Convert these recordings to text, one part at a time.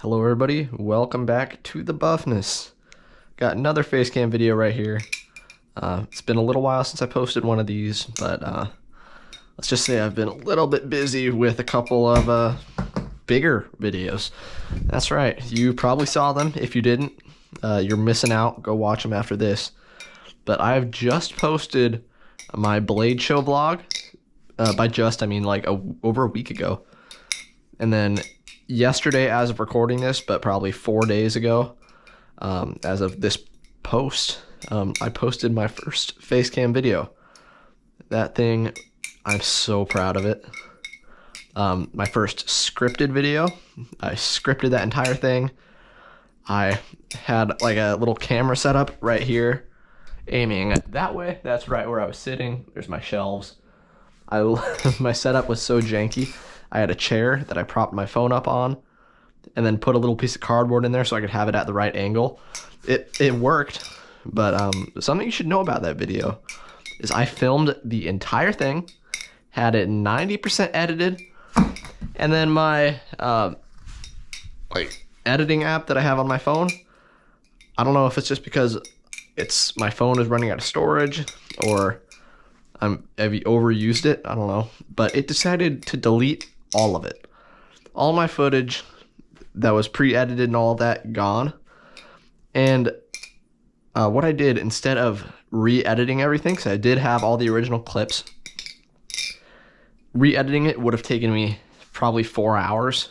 Hello everybody, welcome back to the Buffness. Got another face cam video right here. It's been a little while since I posted one of these, but let's just say I've been a little bit busy with a couple of bigger videos. That's right, you probably saw them. If you didn't, you're missing out. Go watch them after this. But I've just posted my Blade Show vlog. By just, I mean like over a week ago. And then yesterday, as of recording this, but probably 4 days ago, as of this post, I posted my first face cam video. That thing, I'm so proud of it. My first scripted video. I scripted that entire thing. I had like a little camera set up right here, aiming that way. That's right where I was sitting. There's my shelves. My setup was so janky. I had a chair that I propped my phone up on and then put a little piece of cardboard in there so I could have it at the right angle. It worked, but something you should know about that video is I filmed the entire thing, had it 90% edited, and then my like editing app that I have on my phone, I don't know if it's just because my phone is running out of storage or I've overused it, I don't know, but it decided to delete all of it. All my footage that was pre-edited and all of that gone. And what I did, instead of re-editing everything, because I did have all the original clips, re-editing it would have taken me probably 4 hours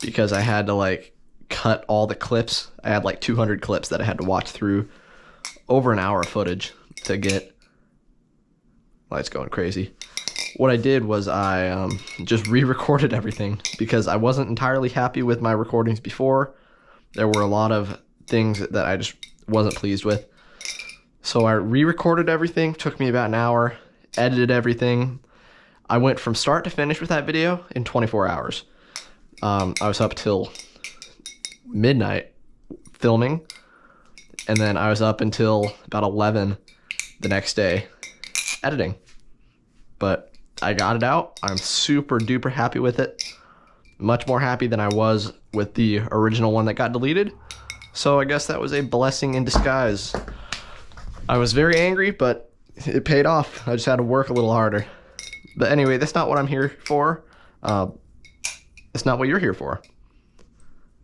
because I had to like cut all the clips. I had like 200 clips that I had to watch through, over an hour of footage to get. It's going crazy. What I did was I just re-recorded everything because I wasn't entirely happy with my recordings before. There were a lot of things that I just wasn't pleased with. So I re-recorded everything, took me about an hour, edited everything. I went from start to finish with that video in 24 hours. I was up till midnight filming, and then I was up until about 11 the next day editing. But I got it out. I'm super duper happy with it. Much more happy than I was with the original one that got deleted. So I guess that was a blessing in disguise. I was very angry, but it paid off. I just had to work a little harder. But anyway, that's not what I'm here for. That's not what you're here for.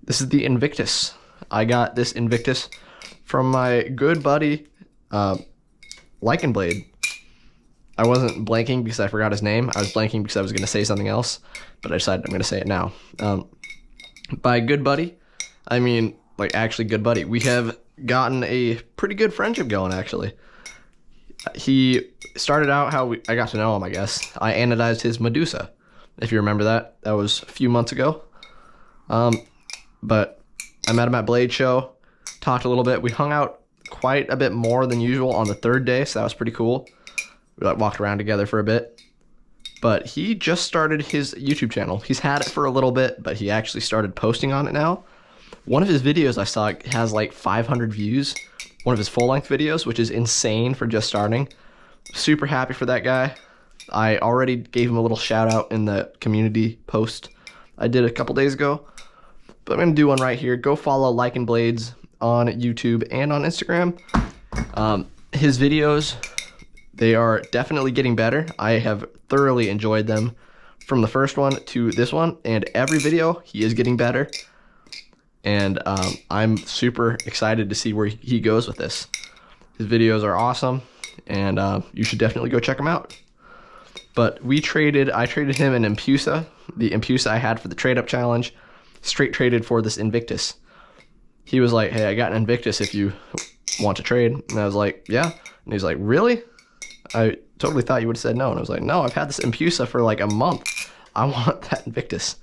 This is the Invictus. I got this Invictus from my good buddy, Blade. I wasn't blanking because I forgot his name. I was blanking because I was going to say something else, but I decided I'm going to say it now. By good buddy, I mean like actually good buddy. We have gotten a pretty good friendship going, actually. He started out how I got to know him, I guess. I anodized his Medusa, if you remember that. That was a few months ago. But I met him at Blade Show, talked a little bit. We hung out quite a bit more than usual on the third day, so that was pretty cool. We like walked around together for a bit. But he just started his YouTube channel. He's had it for a little bit, but he actually started posting on it now. One of his videos I saw has like 500 views. One of his full-length videos, which is insane for just starting. Super happy for that guy. I already gave him a little shout out in the community post I did a couple days ago. But I'm going to do one right here. Go follow Blades on YouTube and on Instagram. His videos, they are definitely getting better. I have thoroughly enjoyed them from the first one to this one, and every video he is getting better. And I'm super excited to see where he goes with this. His videos are awesome, and you should definitely go check them out. But I traded him an Impusa, the Impusa I had for the trade up challenge, straight traded for this Invictus. He was like, hey, I got an Invictus if you want to trade. And I was like, yeah. And he's like, really? I totally thought you would have said no. And I was like, no, I've had this Impusa for like a month. I want that Invictus.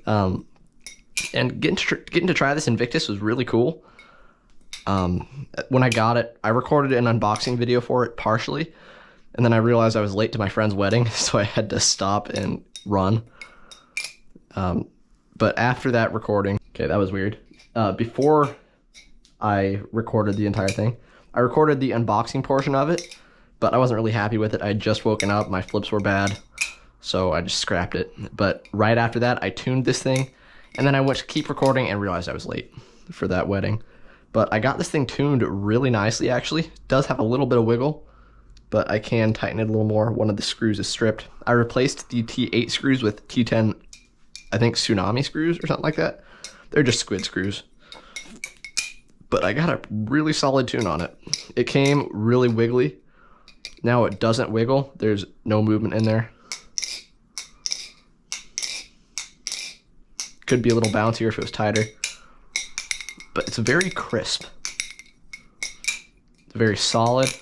And getting to try this Invictus was really cool. When I got it, I recorded an unboxing video for it partially. And then I realized I was late to my friend's wedding, so I had to stop and run. But after that recording, okay, that was weird. Before I recorded the entire thing, I recorded the unboxing portion of it, but I wasn't really happy with it. I had just woken up, my flips were bad, so I just scrapped it. But right after that, I tuned this thing, And then I went to keep recording and realized I was late for that wedding. But I got this thing tuned really nicely, actually. It does have a little bit of wiggle, but I can tighten it a little more. One of the screws is stripped. I replaced the T8 screws with T10, I think, Tsunami screws or something like that. They're just Squid screws. But I got a really solid tune on it. It came really wiggly. Now it doesn't wiggle. There's no movement in there. Could be a little bouncier if it was tighter. But it's very crisp. It's very solid.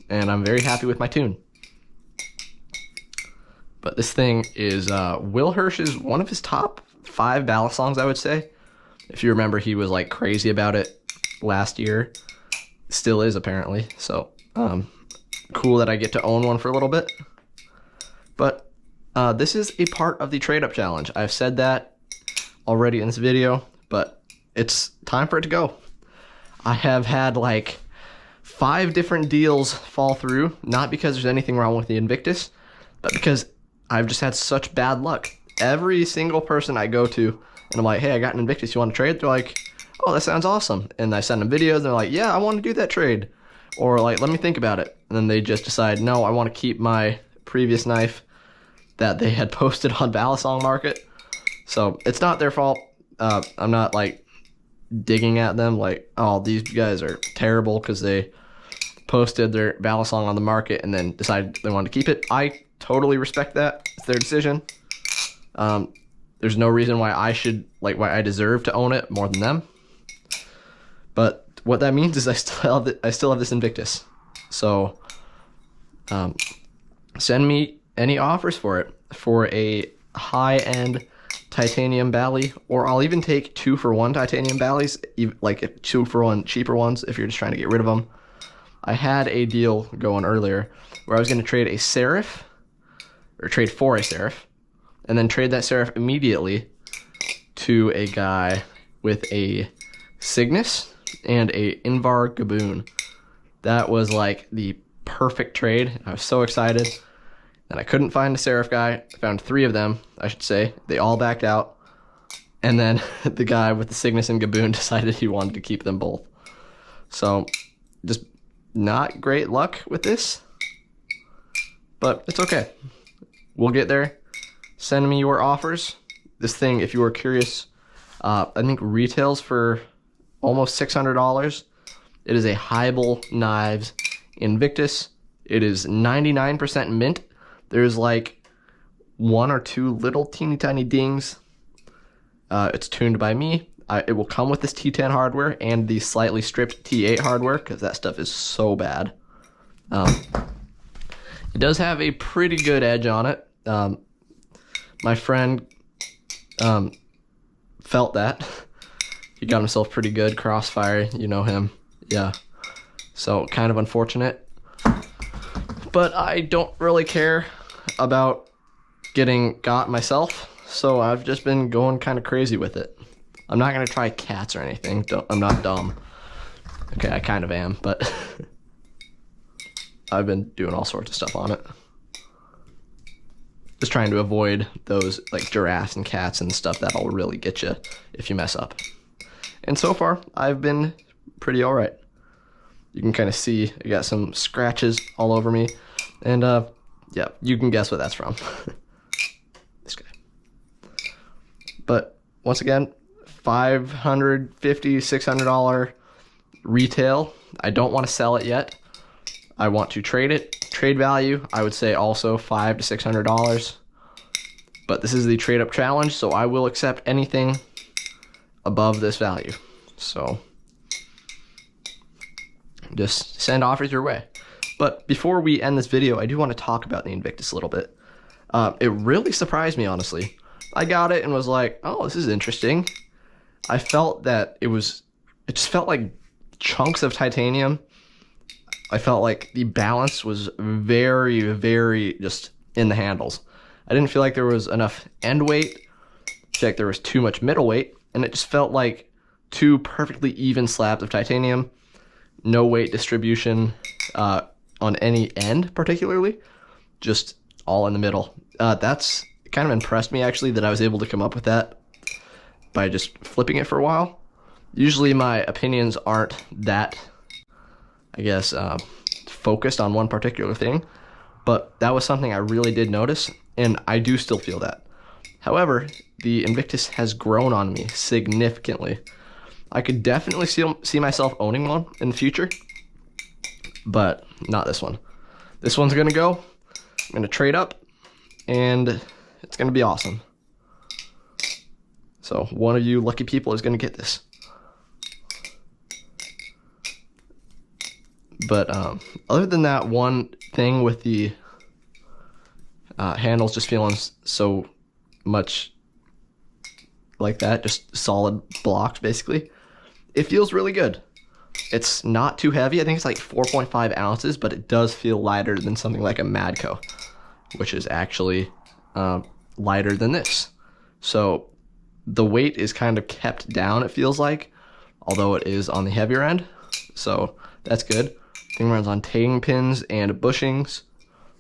And I'm very happy with my tune. But this thing is Will Hirsch's, one of his top 5 Balisongs, I would say. If you remember, he was like crazy about it last year. Still is, apparently. So cool that I get to own one for a little bit. But this is a part of the trade up challenge. I've said that already in this video, but it's time for it to go. I have had like 5 different deals fall through, not because there's anything wrong with the Invictus, but because I've just had such bad luck. Every single person I go to, and I'm like, hey, I got an Invictus, you want to trade? They're like, oh, that sounds awesome. And I send them videos, and they're like, yeah, I want to do that trade. Or like, let me think about it. And then they just decide, no, I want to keep my previous knife that they had posted on Balisong Market. So it's not their fault. I'm not like digging at them like, oh, these guys are terrible because they posted their Balisong on the market and then decided they wanted to keep it. I totally respect that. It's their decision. There's no reason why I should, like, why I deserve to own it more than them. But what that means is I still have this Invictus. So send me any offers for it for a high-end titanium Bally, or I'll even take 2-for-1 titanium Ballies, like 2-for-1 cheaper ones if you're just trying to get rid of them. I had a deal going earlier where I was going to trade a Seraph, or trade for a Seraph, and then trade that Seraph immediately to a guy with a Cygnus and a Invar Gaboon. That was like the perfect trade. I was so excited. And I couldn't find a Seraph guy. I found 3 of them, I should say. They all backed out. And then the guy with the Cygnus and Gaboon decided he wanted to keep them both. So, just not great luck with this. But it's okay. We'll get there. Send me your offers. This thing, if you are curious, I think retails for almost $600. It is a Hybel Knives Invictus. It is 99% mint. There's like 1 or 2 little teeny tiny dings. It's tuned by me. It will come with this T10 hardware and the slightly stripped T8 hardware because that stuff is so bad. It does have a pretty good edge on it. My friend felt that. He got himself pretty good. Crossfire, you know him. Yeah. So kind of unfortunate. But I don't really care about getting got myself, so I've just been going kind of crazy with it. I'm not going to try cats or anything. I'm not dumb. Okay, I kind of am, but I've been doing all sorts of stuff on it. Just trying to avoid those like giraffes and cats and stuff that'll really get you if you mess up. And so far, I've been pretty alright. You can kind of see I got some scratches all over me. And yeah, you can guess what that's from. This guy. But once again, $550, $600 retail. I don't want to sell it yet. I want to trade it. Trade value, I would say also $500 to $600. But this is the trade up challenge, so I will accept anything above this value. So just send offers your way. But before we end this video, I do want to talk about the Invictus a little bit. It really surprised me, honestly. I got it and was like, oh, this is interesting. I felt that it just felt like chunks of titanium. I felt like the balance was very, very just in the handles. I didn't feel like there was enough end weight. I feel like there was too much middle weight. And it just felt like 2 perfectly even slabs of titanium. No weight distribution on any end particularly. Just all in the middle. That's kind of impressed me actually that I was able to come up with that by just flipping it for a while. Usually my opinions aren't that, I guess, focused on one particular thing, but that was something I really did notice, and I do still feel that. However, the Invictus has grown on me significantly. I could definitely see myself owning one in the future, but not this one. This one's gonna go. I'm gonna trade up, and it's gonna be awesome. So one of you lucky people is gonna get this. But other than that one thing with the handles just feeling so much like that, just solid blocks basically, it feels really good. It's not too heavy. I think it's like 4.5 ounces, but it does feel lighter than something like a Madco, which is actually lighter than this. So the weight is kind of kept down, it feels like, although it is on the heavier end. So that's good. Thing runs on tang pins and bushings,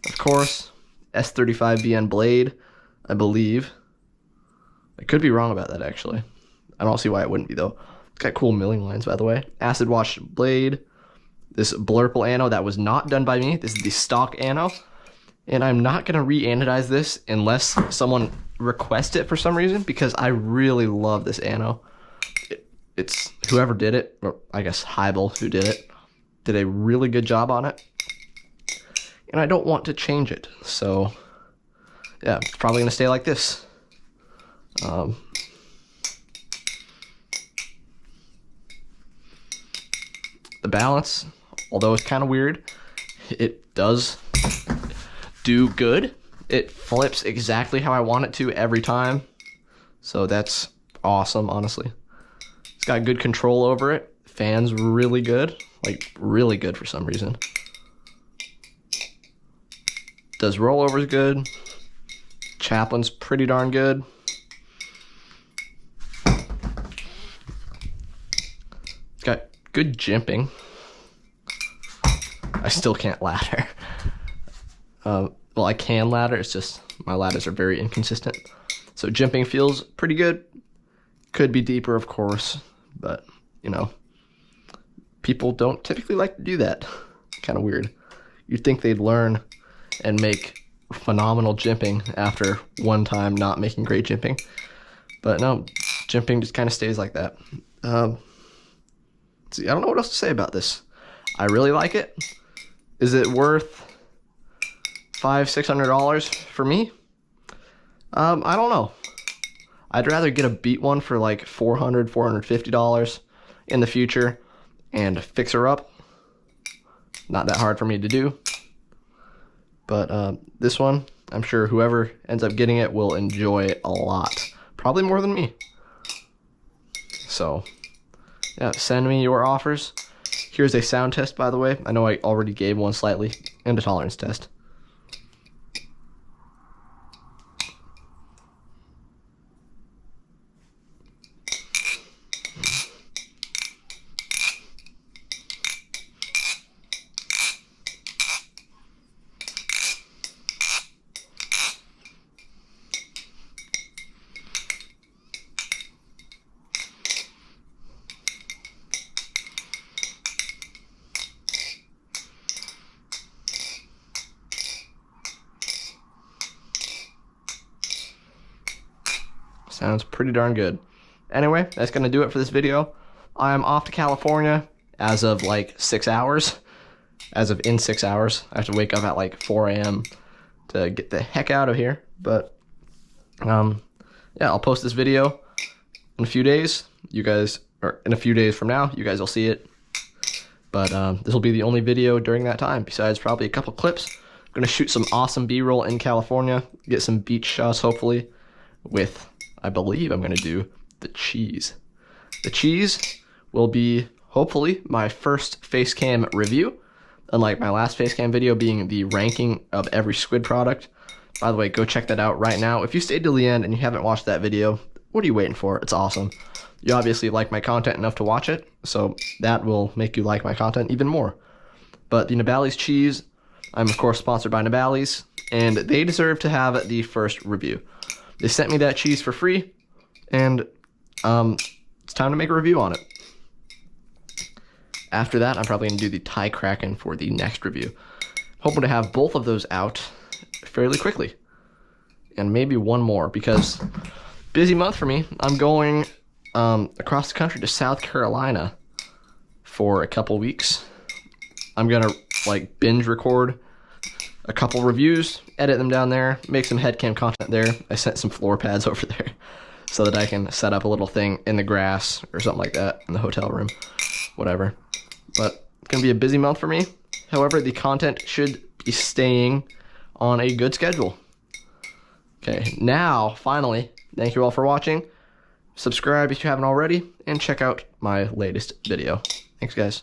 of course. S35BN blade, I believe. I could be wrong about that actually. I don't see why it wouldn't be though. It's got cool milling lines, by the way. Acid wash blade. This Blurple anno that was not done by me. This is the stock anno, and I'm not gonna re-anodize this unless someone requests it for some reason, because I really love this anno. It's whoever did it, or I guess Hybel who did it, did a really good job on it, and I don't want to change it. So yeah, it's probably gonna stay like this. The balance, although it's kind of weird, it does do good. It flips exactly how I want it to every time, so that's awesome, honestly. It's got good control over it. Fan's really good, like really good for some reason. Does rollovers good. Chaplin's pretty darn good. It's got good jimping. I still can't ladder. Well, I can ladder, it's just my ladders are very inconsistent. So jimping feels pretty good. Could be deeper, of course, but you know, people don't typically like to do that. Kind of weird. You'd think they'd learn and make phenomenal jimping after one time not making great jimping, but no, jimping just kind of stays like that. See, I don't know what else to say about this. I really like it. Is it worth $500-600 for me? I don't know. I'd rather get a beat one for like $400-450 in the future and fix her up. Not that hard for me to do. But this one, I'm sure whoever ends up getting it will enjoy it a lot. Probably more than me. So yeah, send me your offers. Here's a sound test, by the way. I know I already gave one slightly, and a tolerance test. Sounds pretty darn good. Anyway, that's going to do it for this video. I'm off to California as of like 6 hours. As of in 6 hours. I have to wake up at like 4 a.m. to get the heck out of here. But, yeah, I'll post this video in a few days. You guys, or in a few days from now, you guys will see it. But this will be the only video during that time, besides probably a couple clips. I'm going to shoot some awesome B-roll in California. Get some beach shots, hopefully, with, I believe I'm going to do the cheese. The cheese will be, hopefully, my first face cam review, unlike my last face cam video being the ranking of every Squid product. By the way, go check that out right now. If you stayed till the end and you haven't watched that video, what are you waiting for? It's awesome. You obviously like my content enough to watch it, so that will make you like my content even more. But the Nabali's cheese, I'm of course sponsored by Nabali's. and they deserve to have the first review. They sent me that cheese for free, and it's time to make a review on it. After that, I'm probably going to do the Thai Kraken for the next review. Hoping to have both of those out fairly quickly. And maybe one more, because busy month for me. I'm going across the country to South Carolina for a couple weeks. I'm going to like binge record a couple reviews, edit them down there, make some headcam content there. I sent some floor pads over there so that I can set up a little thing in the grass or something like that in the hotel room, whatever. But it's going to be a busy month for me. However, the content should be staying on a good schedule. Okay, now, finally, thank you all for watching. Subscribe if you haven't already, and check out my latest video. Thanks, guys.